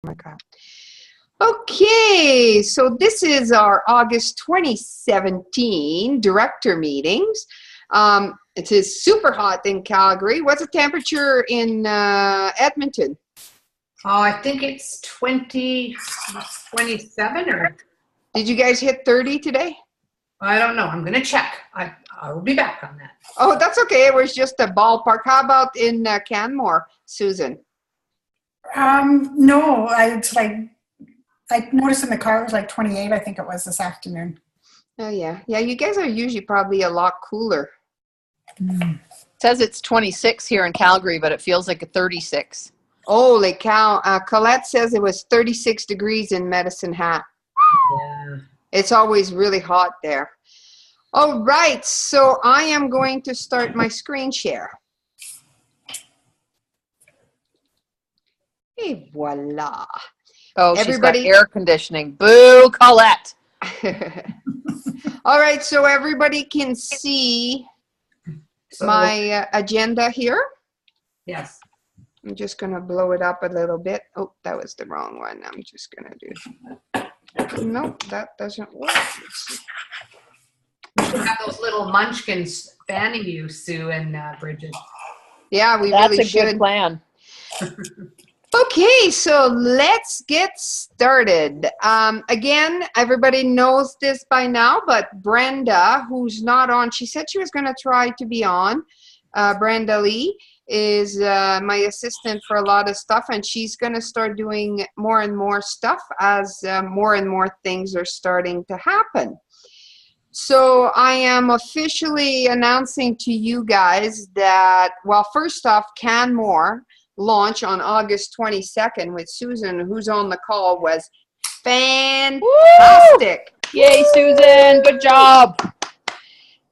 my God. Okay, so this is our August 2017 director meetings. It is super hot in Calgary. What's the temperature in Edmonton? Oh, I think it's 27 or... Did you guys hit 30 today? I don't know. I'm going to check. I will be back on that. Oh, that's okay. It was just a ballpark. How about in Canmore, Susan? No, it's like, I noticed in the car it was like 28, I think it was this afternoon. Oh, yeah. Yeah, you guys are usually probably a lot cooler. It says it's 26 here in Calgary, but it feels like a 36. Holy cow. Colette says it was 36 degrees in Medicine Hat. Yeah. It's always really hot there. All right, so I am going to start my screen share. Et voila. Oh, Everybody, she's got air conditioning. Boo, Colette. all right, so everybody can see my agenda here. Yes. I'm just going to blow it up a little bit. Oh, that was the wrong one. I'm just going to do. Nope, that doesn't work. You should have those little munchkins fanning you, Sue and Bridget. Yeah, we That's really a should. good plan. Okay, so let's get started. Again, everybody knows this by now, but Brenda, who's not on, she said she was going to try to be on. Brenda Lee is my assistant for a lot of stuff, and she's going to start doing more and more stuff as more and more things are starting to happen. So I am officially announcing to you guys that, well, first off, Canmore launch on August 22nd with Susan, who's on the call, was fantastic. Woo! Yay, Susan. Good job.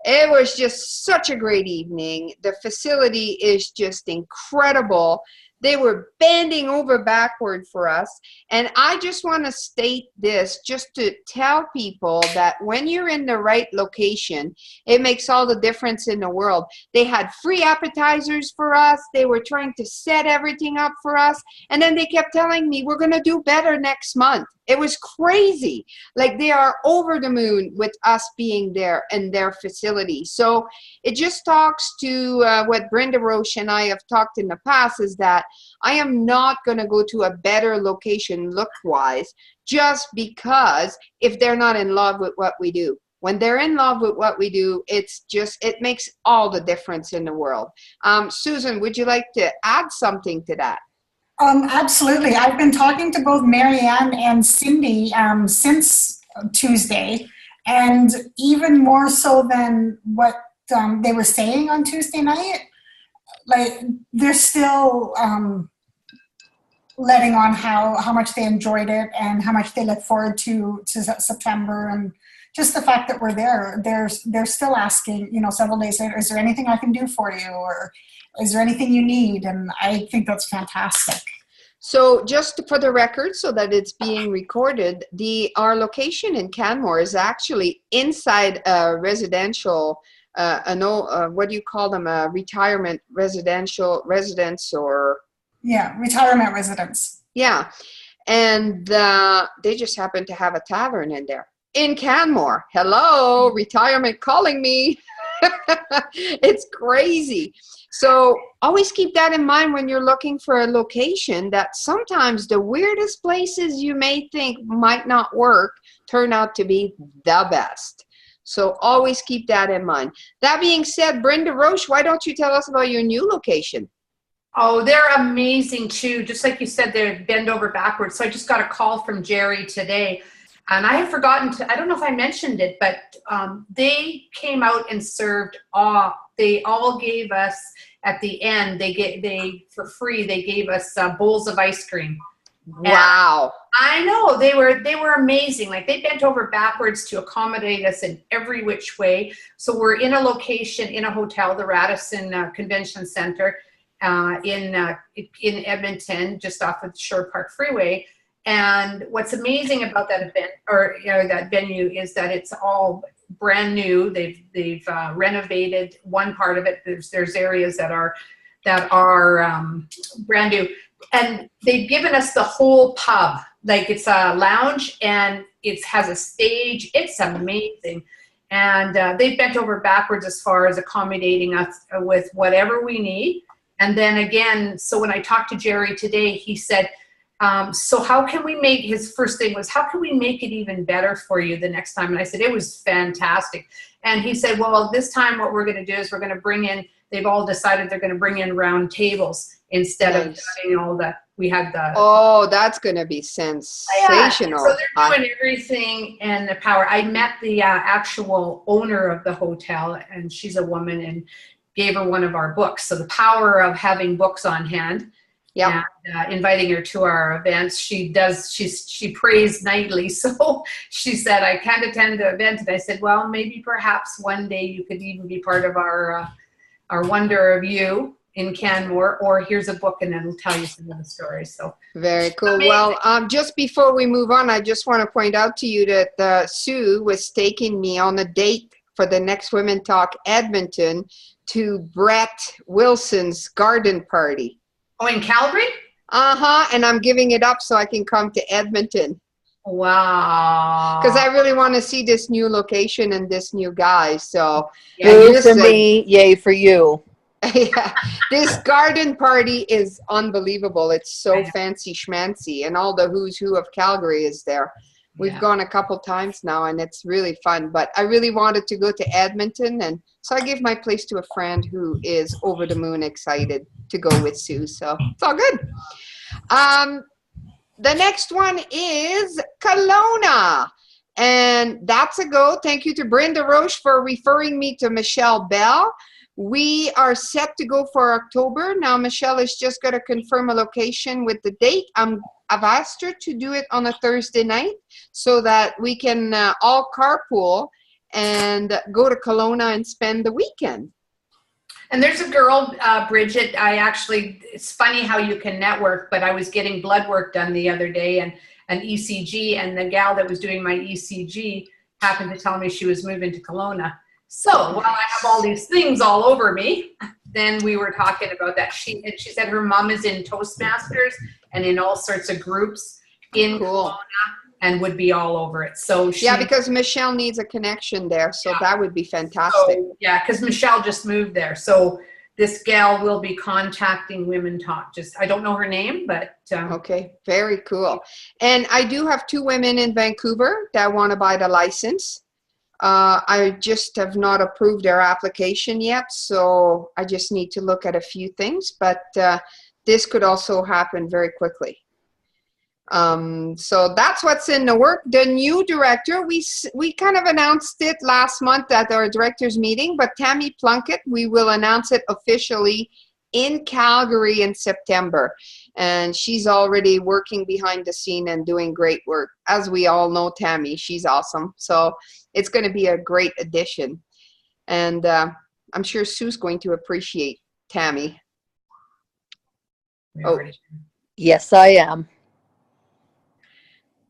It was just such a great evening. The facility is just incredible. They were bending over backward for us. And I just want to state this just to tell people that when you're in the right location, it makes all the difference in the world. They had free appetizers for us. They were trying to set everything up for us. And then they kept telling me, we're going to do better next month. It was crazy. Like, they are over the moon with us being there in their facility. So it just talks to what Brenda Roche and I have talked in the past, is that I am not going to go to a better location look-wise just because if they're not in love with what we do. When they're in love with what we do, it's just, it makes all the difference in the world. Susan, would you like to add something to that? Absolutely. I've been talking to both Marianne and Cindy since Tuesday, and even more so than what they were saying on Tuesday night. Like, they're still letting on how much they enjoyed it and how much they look forward to September, and just the fact that we're there. They're still asking, you know, several days later, is there anything I can do for you, or is there anything you need? And I think that's fantastic. So just for the record, so that it's being recorded, our location in Canmore is actually inside a residential, what do you call them, a retirement residential residence, or? Yeah, retirement residence. Yeah, and they just happen to have a tavern in there. In Canmore. Hello, retirement calling me. It's crazy. So always keep that in mind when you're looking for a location, that sometimes the weirdest places you may think might not work turn out to be the best. So always keep that in mind. That being said, Brenda Roche, why don't you tell us about your new location? Oh, they're amazing too. Just like you said, they're bend over backwards. So I just got a call from Jerry today. And I had forgotten to, I don't know if I mentioned it, but they came out and served they all gave us, at the end, for free, they gave us bowls of ice cream. Wow. And I know, they were amazing. Like, they bent over backwards to accommodate us in every which way. So we're in a location, in a hotel, the Radisson Convention Center in Edmonton, just off of the Shore Park Freeway. And what's amazing about that event, or that venue, is that it's all brand new. They've renovated one part of it. There's areas that are brand new. and they've given us the whole pub. Like, it's a lounge and it has a stage. It's amazing. And they've bent over backwards as far as accommodating us with whatever we need. And then again, so when I talked to Jerry today, he said, so how can we make, his first thing was, how can we make it even better for you the next time? And I said, it was fantastic. And he said, well, this time what we're going to do is we're going to bring in, they've all decided they're going to bring in round tables instead of doing all the, we had the. Oh, that's going to be sensational. Yeah. So they're doing everything in the power. I met the actual owner of the hotel, and she's a woman, and gave her one of our books. So the power of having books on hand. Yeah. And inviting her to our events. She prays nightly. So she said, I can't attend the event. And I said, well, maybe perhaps one day you could even be part of our Wonder of You in Canmore, or here's a book and then we'll tell you some of the stories. So very cool. amazing. Well, just before we move on, I just want to point out to you that Sue was taking me on a date for the next Women Talk Edmonton to Brett Wilson's garden party. Oh, in Calgary? And I'm giving it up so I can come to Edmonton. Wow. Because I really want to see this new location and this new guy. So Boo for me, yay for you. Yeah, this garden party is unbelievable. It's so fancy schmancy, and all the who's who of Calgary is there. We've gone a couple times now, and it's really fun. But I really wanted to go to Edmonton, and so I gave my place to a friend who is over the moon excited to go with Sue. So it's all good. The next one is Kelowna, and that's a go. Thank you to Brenda Roche for referring me to Michelle Bell. We are set to go for October. Now, Michelle is just going to confirm a location with the date. I've asked her to do it on a Thursday night so that we can all carpool and go to Kelowna and spend the weekend. And there's a girl, Bridget, it's funny how you can network, but I was getting blood work done the other day and an ECG, and the gal that was doing my ECG happened to tell me she was moving to Kelowna. So while I have all these things all over me, then we were talking about that. She said her mom is in Toastmasters and in all sorts of groups in Kelowna and would be all over it. So because Michelle needs a connection there, so that would be fantastic. So, because Michelle just moved there. So this gal will be contacting Women Talk. I don't know her name, but okay, very cool. And I do have 2 women in Vancouver that want to buy the license. I just have not approved their application yet, so I just need to look at a few things, but this could also happen very quickly. So that's what's in the work. The new director, we kind of announced it last month at our directors meeting, but Tammy Plunkett, we will announce it officially in Calgary in September. And she's already working behind the scene and doing great work. As we all know, Tammy, she's awesome. So it's going to be a great addition. And I'm sure Sue's going to appreciate Tammy. Oh, yes, I am.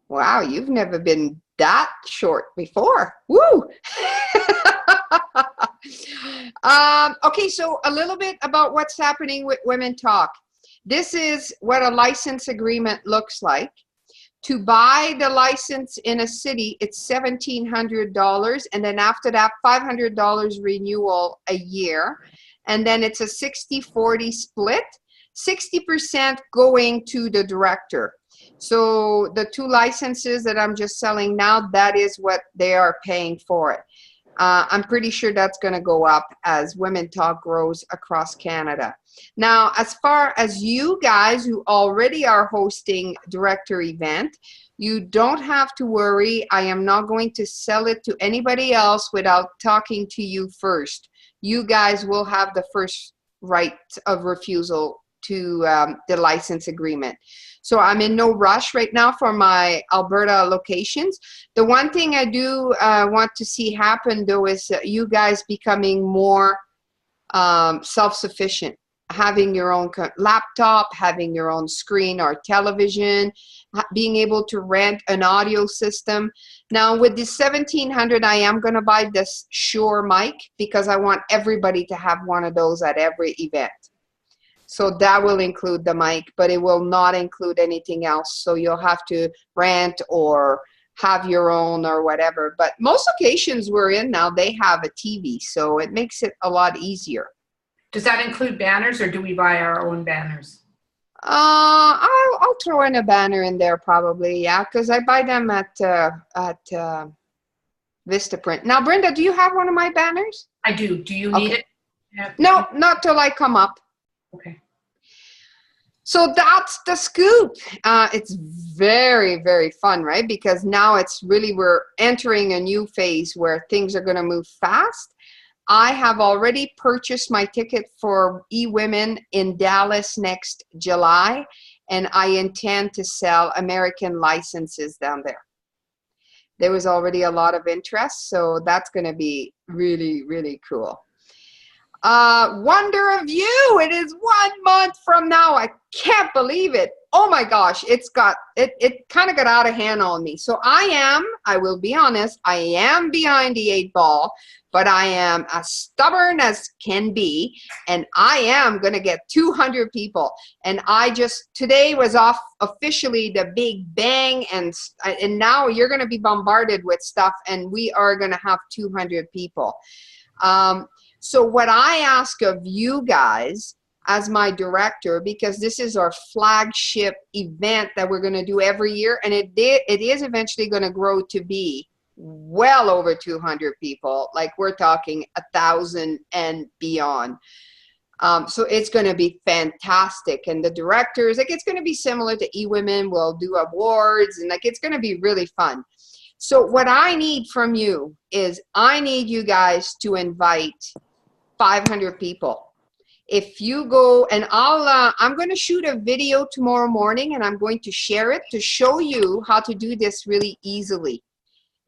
Wow, you've never been that short before. Woo! Okay, so a little bit about what's happening with Women Talk. This is what a license agreement looks like. To buy the license in a city, it's $1,700, and then after that, $500 renewal a year. And then it's a 60-40 split, 60% going to the director. So the 2 licenses that I'm just selling now, that is what they are paying for it. I'm pretty sure that's going to go up as Women Talk grows across Canada. Now, as far as you guys who already are hosting director event, you don't have to worry. I am not going to sell it to anybody else without talking to you first. You guys will have the first right of refusal to the license agreement. So I'm in no rush right now for my Alberta locations. The one thing I do want to see happen, though, is you guys becoming more self-sufficient, having your own laptop, having your own screen or television, being able to rent an audio system. Now, with this $1,700, I am going to buy this Shure mic because I want everybody to have one of those at every event. So that will include the mic, but it will not include anything else. So you'll have to rent or have your own or whatever. But most occasions we're in now, they have a TV, so it makes it a lot easier. Does that include banners, or do we buy our own banners? I'll throw in a banner in there probably, yeah, because I buy them at Vistaprint. Now, Brenda, do you have one of my banners? I do. Do you need Okay. it? Yeah. No, not till I come up. Okay. So that's the scoop. It's very, very fun, right? Because now it's really, we're entering a new phase where things are going to move fast. I have already purchased my ticket for eWomen in Dallas next July, and I intend to sell American licenses down there. There was already a lot of interest, so that's going to be really, really cool. Wonder of You, it is 1 month from now. I can't believe it. Oh my gosh, it kind of got out of hand on me. So I will be honest, I am behind the 8 ball, but I am as stubborn as can be, and I am going to get 200 people. And today was off officially the big bang, and now you're going to be bombarded with stuff, and we are going to have 200 people. So what I ask of you guys as my director, because this is our flagship event that we're going to do every year, and it is eventually going to grow to be well over 200 people. Like we're talking 1,000 and beyond. So it's going to be fantastic. And the directors, like, it's going to be similar to eWomen. We'll do awards, and like, it's going to be really fun. So what I need from you is I need you guys to invite 500 people. If you go, and I'm going to shoot a video tomorrow morning, and I'm going to share it to show you how to do this really easily.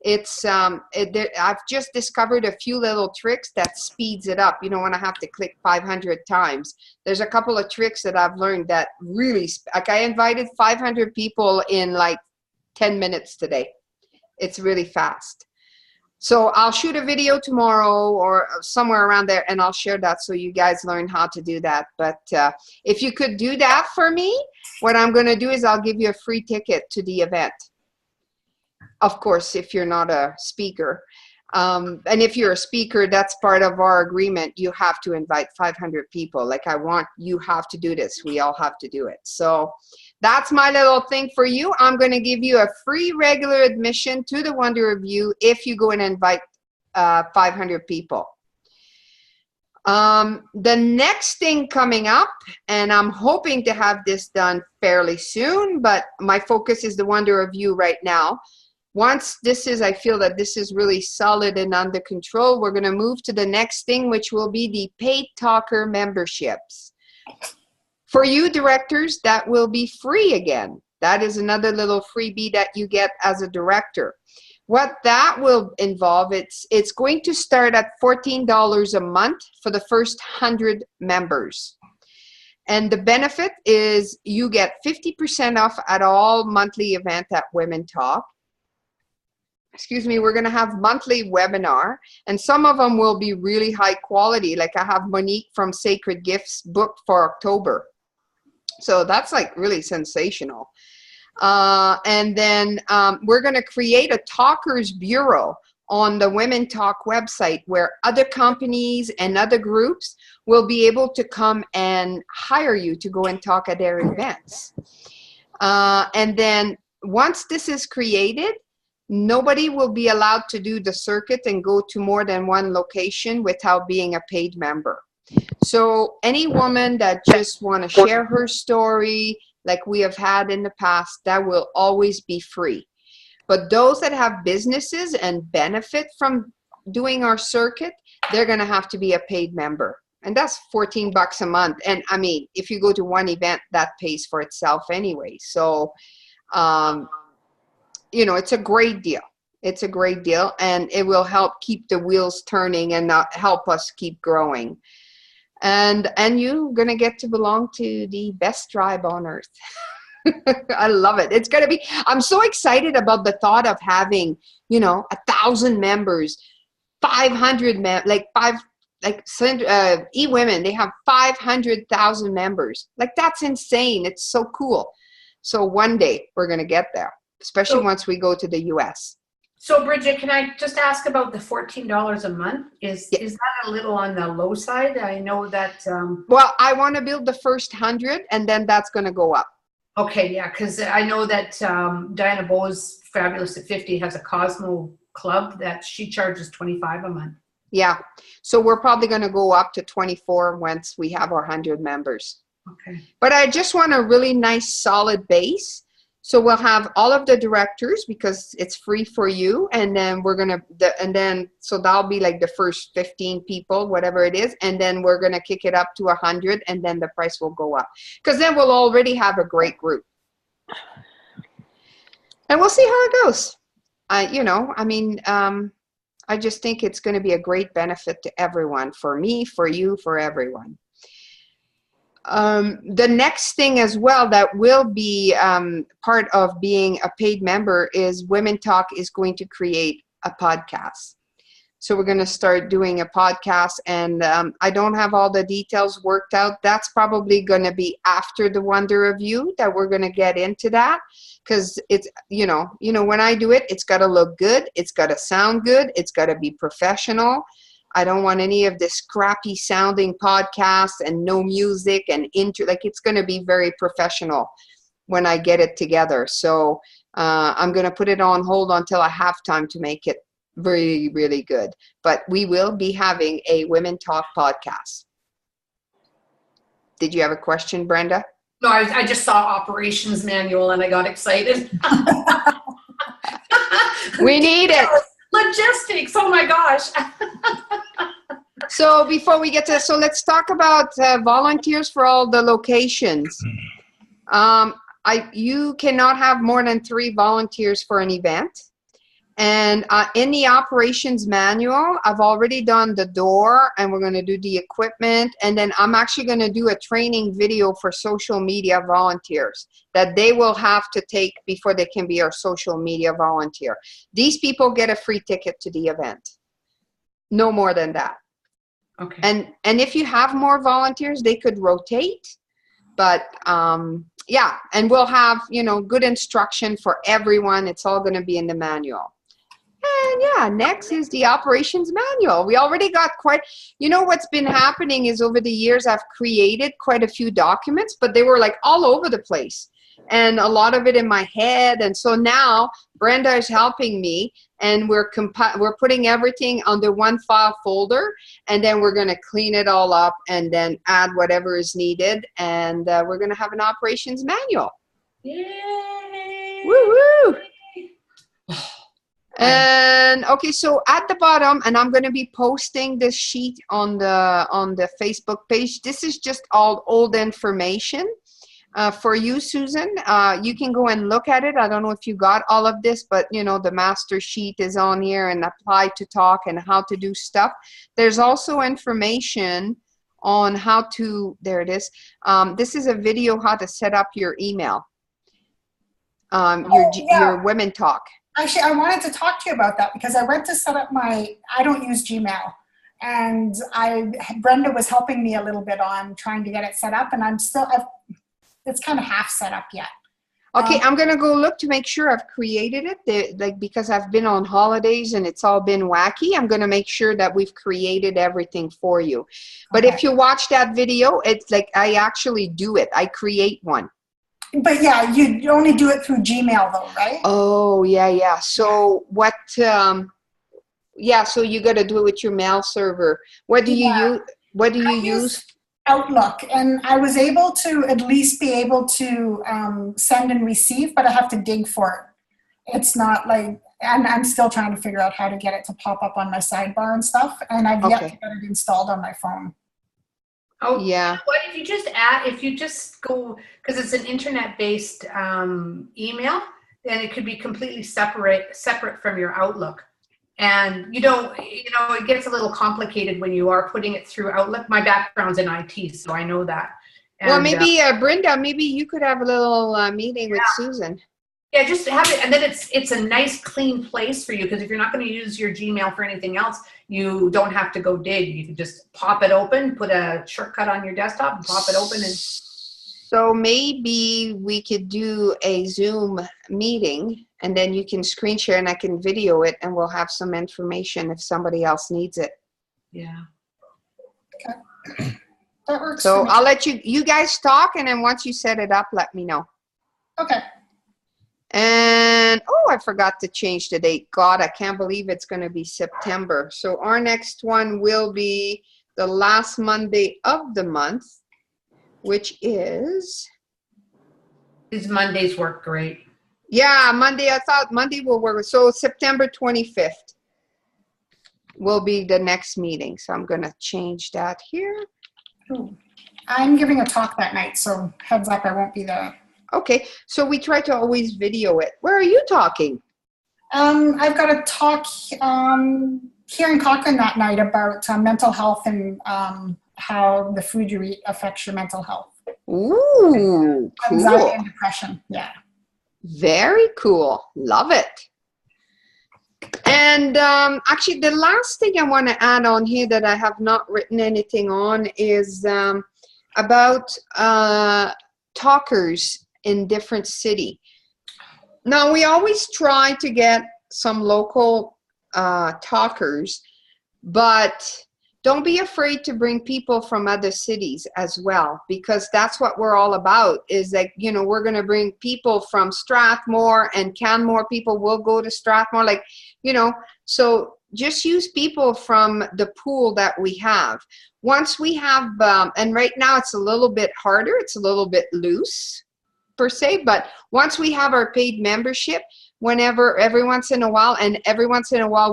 I've just discovered a few little tricks that speeds it up. You don't want to have to click 500 times. There's a couple of tricks that I've learned that really, like, I invited 500 people in like 10 minutes today. It's really fast. So I'll shoot a video tomorrow or somewhere around there, and I'll share that so you guys learn how to do that. But if you could do that for me, what I'm going to do is I'll give you a free ticket to the event. Of course, if you're not a speaker. And if you're a speaker, that's part of our agreement. You have to invite 500 people. Like, you have to do this. We all have to do it. So that's my little thing for you. I'm going to give you a free regular admission to the Wonder of You if you go and invite 500 people. The next thing coming up, and I'm hoping to have this done fairly soon, but my focus is the Wonder of You right now. Once I feel that this is really solid and under control, we're going to move to the next thing, which will be the paid talker memberships. For you directors, that will be free again. That is another little freebie that you get as a director. What that will involve, it's going to start at $14 a month for the first 100 members. And the benefit is you get 50% off at all monthly events at Women Talk. Excuse me, we're going to have monthly webinar, and some of them will be really high quality. Like I have Monique from Sacred Gifts booked for October. So that's like really sensational. And then we're going to create a talkers bureau on the Women Talk website where other companies and other groups will be able to come and hire you to go and talk at their events. And then once this is created, nobody will be allowed to do the circuit and go to more than one location without being a paid member. So any woman that just want to share her story like we have had in the past, that will always be free. But those that have businesses and benefit from doing our circuit, they're going to have to be a paid member. And that's $14 a month. And I mean, if you go to one event, that pays for itself anyway. So, you know, it's a great deal. It's a great deal, and it will help keep the wheels turning and not help us keep growing. And you're going to get to belong to the best tribe on earth. I love it. It's going to be, I'm so excited about the thought of having, you know, 1,000 members, 500 like eWomen, they have 500,000 members. Like, that's insane. It's so cool. So one day we're going to get there, especially once we go to the US. So Bridget, can I just ask about the $14 a month? Is that a little on the low side? I know that. Well, I want to build the first 100, and then that's going to go up. Okay, yeah, because I know that Diana Bowes, Fabulous at 50, has a Cosmo Club that she charges $25 a month. Yeah, so we're probably going to go up to 24 once we have our 100 members. Okay. But I just want a really nice solid base. So we'll have all of the directors because it's free for you, and then we're gonna, so that'll be like the first 15 people, whatever it is, and then we're gonna kick it up to 100, and then the price will go up because then we'll already have a great group, and we'll see how it goes. I just think it's going to be a great benefit to everyone, for me, for you, for everyone. The next thing as well that will be part of being a paid member is Women Talk is going to create a podcast. So we're going to start doing a podcast, and I don't have all the details worked out. That's probably going to be after the Wonder Review that we're going to get into that, because it's, when I do it, it's got to look good. It's got to sound good. It's got to be professional. I don't want any of this crappy sounding podcasts and no music and it's going to be very professional when I get it together. So I'm going to put it on hold until I have time to make it really, really good. But we will be having a Women Talk podcast. Did you have a question, Brenda? No, I just saw operations manual and I got excited. We need it. Logistics, oh my gosh. So before we get to, so let's talk about volunteers for all the locations. You cannot have more than 3 volunteers for an event. And in the operations manual, I've already done the door, and we're going to do the equipment. And then I'm actually going to do a training video for social media volunteers that they will have to take before they can be our social media volunteer. These people get a free ticket to the event. No more than that. Okay. And if you have more volunteers, they could rotate. But yeah, and we'll have, good instruction for everyone. It's all going to be in the manual. And yeah, next is the operations manual. We already got what's been happening is over the years I've created quite a few documents, but they were like all over the place and a lot of it in my head. And so now Brenda is helping me, and we're putting everything under one file folder, and then we're going to clean it all up and then add whatever is needed. And we're going to have an operations manual. Yay! Woo-woo! And okay, so at the bottom, and I'm going to be posting this sheet on the Facebook page. This is just all old information for you, Susan. You can go and look at it. I don't know if you got all of this, but the master sheet is on here, and apply to talk and how to do stuff. There's also information on how to, there it is. This is a video how to set up your email, your Women Talk. Actually, I wanted to talk to you about that because I went to set up I don't use Gmail, and Brenda was helping me a little bit on trying to get it set up, and it's kind of half set up yet. Okay, I'm going to go look to make sure I've created it, because I've been on holidays and it's all been wacky. I'm going to make sure that we've created everything for you. But if you watch that video, it's like I actually do it. I create one. But yeah, you only do it through Gmail though, right? Oh, yeah. So what, so you got to do it with your mail server. What do you use? What do you use? Outlook. And I was able to at least be able to send and receive, but I have to dig for it. It's not like, and I'm still trying to figure out how to get it to pop up on my sidebar and stuff. And I've yet to get it installed on my phone. Oh yeah. What if you just go, because it's an internet-based email, then it could be completely separate from your Outlook. And it gets a little complicated when you are putting it through Outlook. My background's in IT, so I know that. And, well, maybe Brenda, maybe you could have a little meeting with Susan. Yeah, just have it, and then it's a nice clean place for you, because if you're not going to use your Gmail for anything else, you don't have to go dig. You can just pop it open, put a shortcut on your desktop, and pop it open. And so maybe we could do a Zoom meeting, and then you can screen share and I can video it, and we'll have some information if somebody else needs it. yeah. Okay. That works. So for me. I'll let you guys talk, and then once you set it up, let me know. Okay. And, oh, I forgot to change the date. God, I can't believe it's going to be September. So our next one will be the last Monday of the month, which is, These Mondays work great. yeah, Monday. I thought Monday will work. So September 25th will be the next meeting. So I'm going to change that here. Ooh. I'm giving a talk that night, so heads up, I won't be there. Okay, so we try to always video it. Where are you talking? I've got a talk here in Cochrane that night about mental health and how the food you eat affects your mental health. Ooh, Anxiety cool. and depression, yeah. Very cool. Love it. And actually, the last thing I want to add on here that I have not written anything on is about talkers in different city. Now, we always try to get some local talkers, but don't be afraid to bring people from other cities as well, because that's what we're all about, is like, you know, we're going to bring people from Strathmore, and Canmore people will go to Strathmore, like, you know, so just use people from the pool that we have. Once we have, and right now it's a little bit harder, it's a little bit loose per se, but once we have our paid membership, whenever, every once in a while,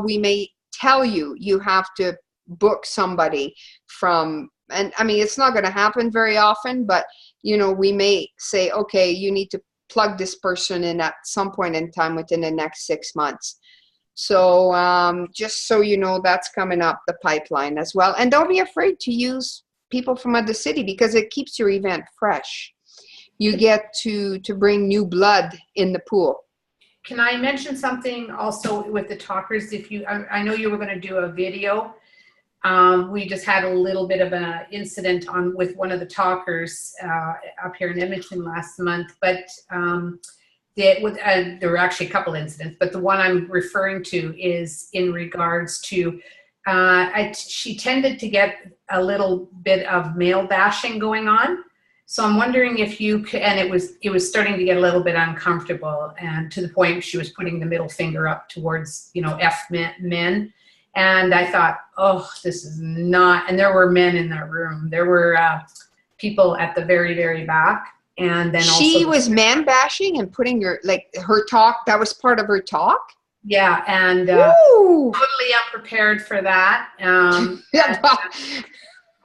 we may tell you, you have to book somebody from, and I mean, it's not going to happen very often, but you know, we may say, okay, you need to plug this person in at some point in time within the next 6 months. So just so you know, that's coming up the pipeline as well. And don't be afraid to use people from other city, because it keeps your event fresh. You get to bring new blood in the pool. Can I mention something also with the talkers? If you, I know you were going to do a video. We just had a little bit of an incident with one of the talkers up here in Edmonton last month, but there were actually a couple incidents, but the one I'm referring to is in regards to, she tended to get a little bit of male bashing going on. So I'm wondering if you could, and it was starting to get a little bit uncomfortable, and to the point she was putting the middle finger up towards, you know, F men. And I thought, oh, this is not, and there were men in the room. There were people at the very, very back. And then she was man bashing and putting her talk, that was part of her talk? Yeah, and totally unprepared for that.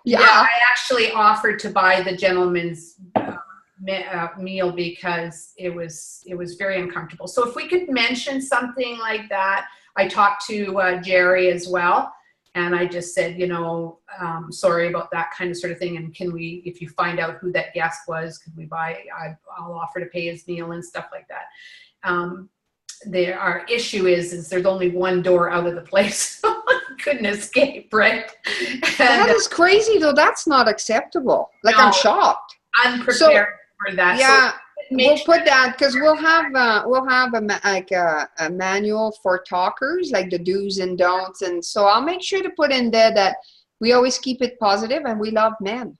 Yeah, I actually offered to buy the gentleman's meal because it was very uncomfortable. So if we could mention something like that, I talked to Jerry as well, and I just said, you know, sorry about that kind of sort of thing, and can we, if you find out who that guest was, could we buy, I'll offer to pay his meal and stuff like that. Our issue is there's only one door out of the place. Couldn't escape, right? That is crazy, though. That's not acceptable. Like, no, I'm shocked. Unprepared for that. Yeah, so we'll put that, because we'll have a manual for talkers, like the do's and don'ts, and so I'll make sure to put in there that we always keep it positive and we love men.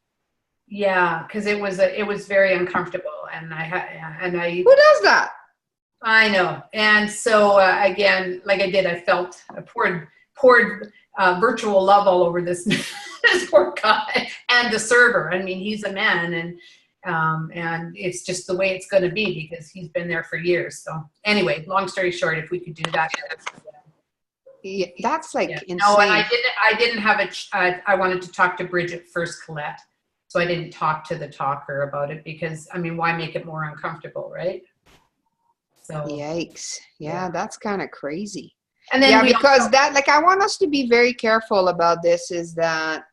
Yeah, because it was very uncomfortable, and I who does that? I know, and so again, like I did, I felt I poured virtual love all over this this poor guy and the server. I mean, he's a man, and it's just the way it's going to be because he's been there for years. So anyway, long story short, if we could do that. Yeah, that's like insane. No, and I didn't have I wanted to talk to Bridget first, Colette. So I didn't talk to the talker about it because, I mean, why make it more uncomfortable, right? So yikes. Yeah, that's kind of crazy. And then because I want us to be very careful about this, is that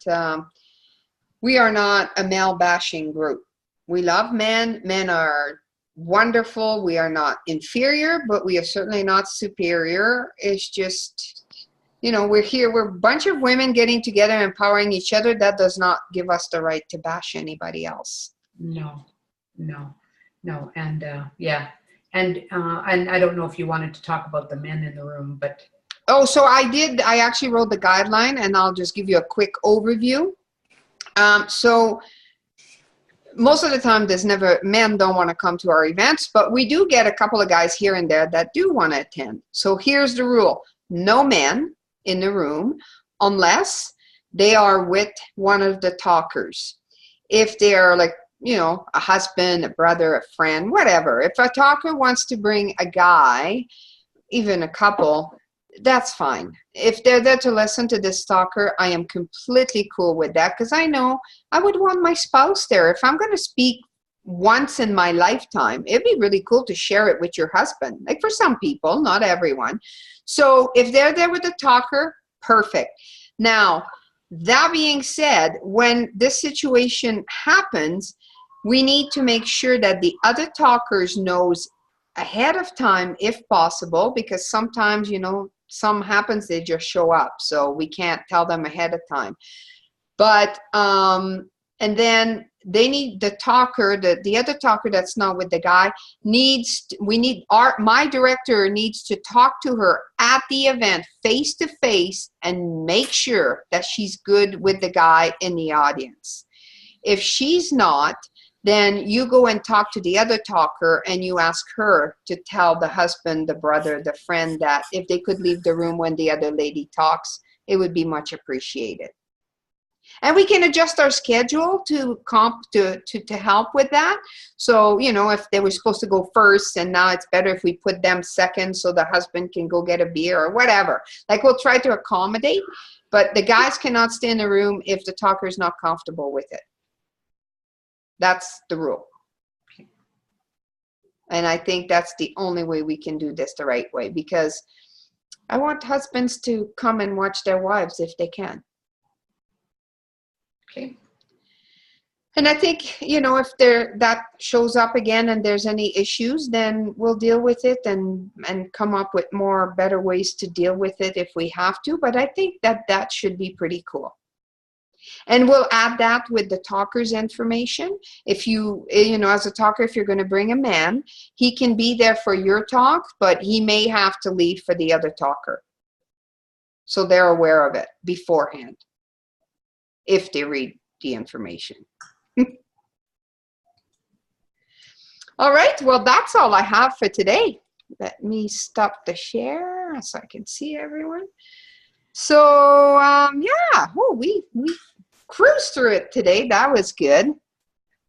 we are not a male bashing group. We love men. Men are wonderful. We are not inferior, but we are certainly not superior. It's just, you know, we're here. We're a bunch of women getting together, empowering each other. That does not give us the right to bash anybody else. No. And yeah. And I don't know if you wanted to talk about the men in the room, but. Oh, so I actually wrote the guideline, and I'll just give you a quick overview. So most of the time men don't want to come to our events, but we do get a couple of guys here and there that do want to attend. So here's the rule. No men in the room unless they are with one of the talkers. If they are like, you know, a husband, a brother, a friend, whatever. If a talker wants to bring a guy, even a couple, that's fine. If they're there to listen to this talker, I am completely cool with that, because I know I would want my spouse there. If I'm going to speak once in my lifetime, it'd be really cool to share it with your husband. Like for some people, not everyone. So if they're there with the talker, perfect. Now, that being said, when this situation happens, we need to make sure that the other talkers knows ahead of time, if possible, because sometimes, you know, some happens, they just show up. So we can't tell them ahead of time. But, and then they need the talker, the other talker that's not with the guy my director needs to talk to her at the event face to face and make sure that she's good with the guy in the audience. If she's not, then you go and talk to the other talker and you ask her to tell the husband, the brother, the friend that if they could leave the room when the other lady talks, it would be much appreciated. And we can adjust our schedule to help with that. So, you know, if they were supposed to go first and now it's better if we put them second so the husband can go get a beer or whatever. Like, we'll try to accommodate, but the guys cannot stay in the room if the talker is not comfortable with it. That's the rule. And I think that's the only way we can do this the right way, because I want husbands to come and watch their wives if they can. Okay. And I think, you know, if that shows up again and there's any issues, then we'll deal with it and come up with better ways to deal with it if we have to. But I think that should be pretty cool. And we'll add that with the talker's information. If you know, as a talker, if you're going to bring a man, he can be there for your talk, but he may have to leave for the other talker. So they're aware of it beforehand, if they read the information. All right, well, that's all I have for today. Let me stop the share so I can see everyone. So, yeah, we cruised through it today. That was good.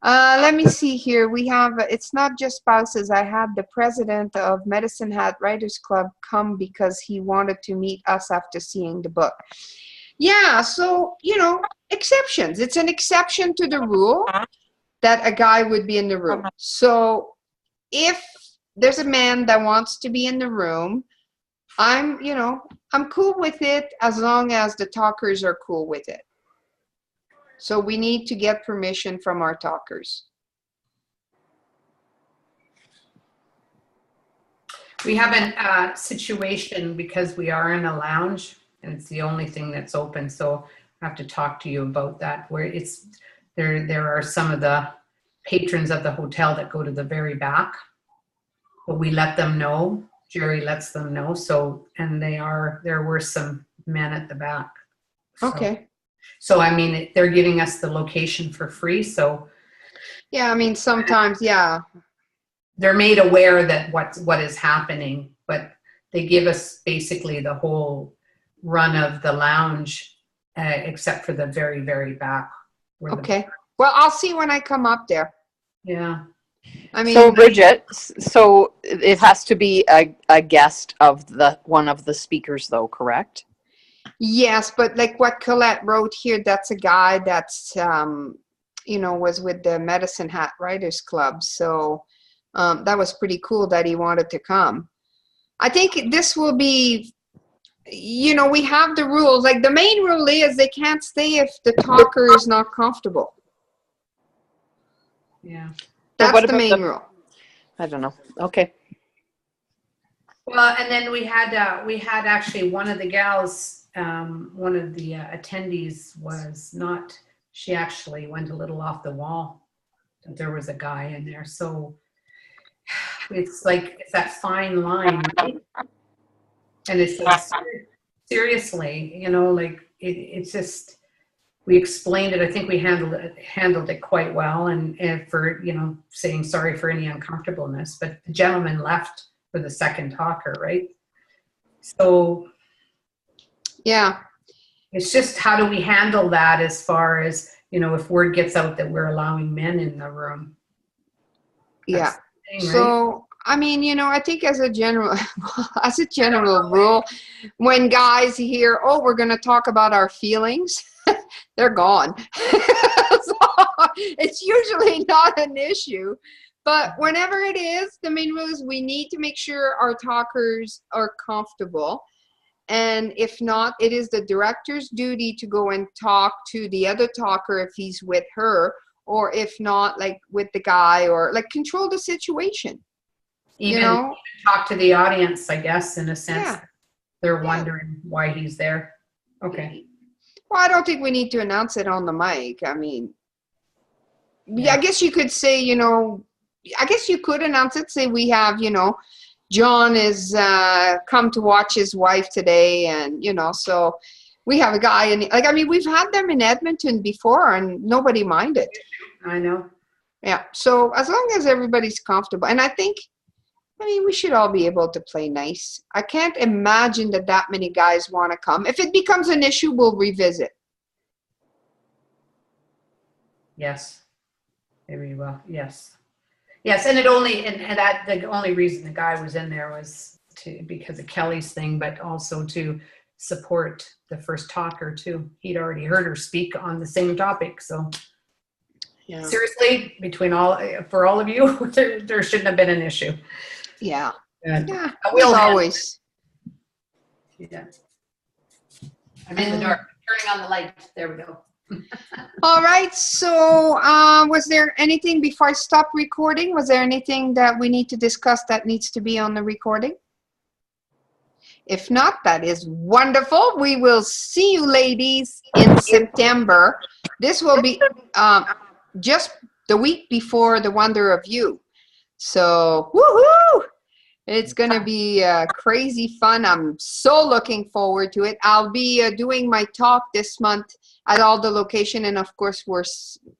Let me see here. We have, it's not just spouses. I had the president of Medicine Hat Writers Club come because he wanted to meet us after seeing the book. Yeah, so, you know, exceptions. It's an exception to the rule that a guy would be in the room. So if there's a man that wants to be in the room, I'm cool with it as long as the talkers are cool with it. So we need to get permission from our talkers. We have a situation because we are in a lounge and it's the only thing that's open. So I have to talk to you about that, where there are some of the patrons of the hotel that go to the very back, but we let them know. Jerry lets them know. So, and there were some men at the back. So, okay. So, I mean, they're giving us the location for free. So, yeah, I mean, sometimes, yeah. They're made aware that what is happening, but they give us basically the whole run of the lounge, except for the very, very back. Okay. Well, I'll see when I come up there. Yeah. I mean, so Bridget, so it has to be a guest of one of the speakers, though, correct? Yes, but like what Colette wrote here, that's a guy that's, was with the Medicine Hat Writers Club. So that was pretty cool that he wanted to come. I think this will be, we have the rules. Like the main rule is they can't stay if the talker is not comfortable. Yeah. That's the main rule. I don't know. Okay. Well, and then we had actually one of the gals, one of the attendees was not, she actually went a little off the wall. There was a guy in there. So it's like, it's that fine line, right? And it's like, seriously, you know, like it's just, we explained it. I think we handled it quite well, and for, you know, saying sorry for any uncomfortableness, but the gentleman left for the second talker, right? So Yeah. it's just, how do we handle that as far as, you know, if word gets out that we're allowing men in the room? Yeah. That's the thing, right? So, I mean, you know, I think as a general, as a general rule, when guys hear, oh, we're going to talk about our feelings, they're gone. So it's usually not an issue. But whenever it is, the main rule is we need to make sure our talkers are comfortable. And if not, it is the director's duty to go and talk to the other talker if he's with her, or if not, like with the guy, or like control the situation. Even, you know? talk to the audience, I guess, in a sense. Yeah. They're wondering why he's there. Okay. Well, I don't think we need to announce it on the mic. I mean, Yeah. I guess you could say, you know, I guess you could announce it, say we have, you know, John is come to watch his wife today, and, you know, so we have a guy, and like, I mean, we've had them in Edmonton before and nobody minded. I know. Yeah. So as long as everybody's comfortable, and I mean, we should all be able to play nice. I can't imagine that many guys want to come. If it becomes an issue, we'll revisit. Yes. Maybe, well, yes. Yes, and that the only reason the guy was in there was because of Kelly's thing, but also to support the first talker too. He'd already heard her speak on the same topic, so Yeah. seriously, for all of you, there shouldn't have been an issue. Yeah. And Yeah. we'll Always. Yeah. I'm in the dark. Turning on the light. There we go. All right. So, was there anything before I stop recording? Was there anything that we need to discuss that needs to be on the recording? If not, that is wonderful. We will see you ladies in September. This will be just the week before the Wonder of You. So, woohoo! It's going to be crazy fun. I'm so looking forward to it. I'll be doing my talk this month at all the location, and of course we're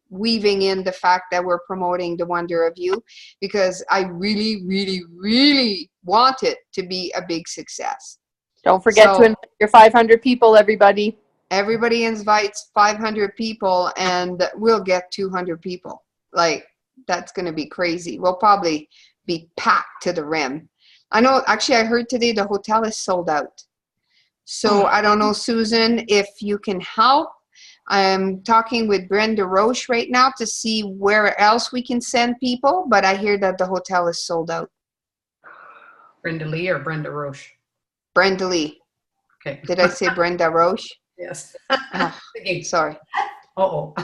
weaving in the fact that we're promoting the Wonder of You, because I really, really, really want it to be a big success. Don't forget to invite your 500 people, everybody. Everybody invites 500 people, and we'll get 200 people. Like, that's going to be crazy. We'll probably be packed to the rim. I know, actually, I heard today the hotel is sold out. So I don't know, Susan, if you can help. I'm talking with Brenda Roche right now to see where else we can send people, but I hear that the hotel is sold out. Brenda Lee or Brenda Roche? Brenda Lee. Okay. Did I say Brenda Roche? Yes. Sorry. Uh-oh.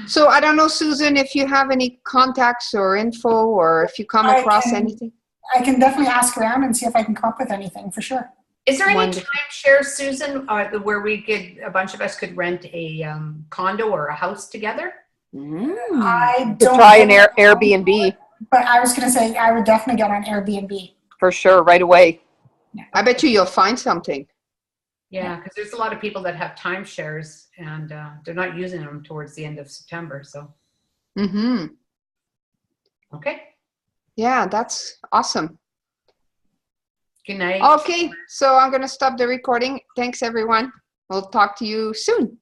So I don't know, Susan, if you have any contacts or info, or if you come across anything. I can definitely ask around and see if I can come up with anything, for sure. Is there any Wonderful. timeshare, Susan, where a bunch of us could rent a condo or a house together? I To don't try an know, Airbnb but I was going to say I would definitely get on Airbnb. for sure, right away. I bet you'll find something. Yeah, because there's a lot of people that have timeshares, and they're not using them towards the end of September. So, okay. Yeah, that's awesome. Good night. Okay, so I'm going to stop the recording. Thanks, everyone. We'll talk to you soon.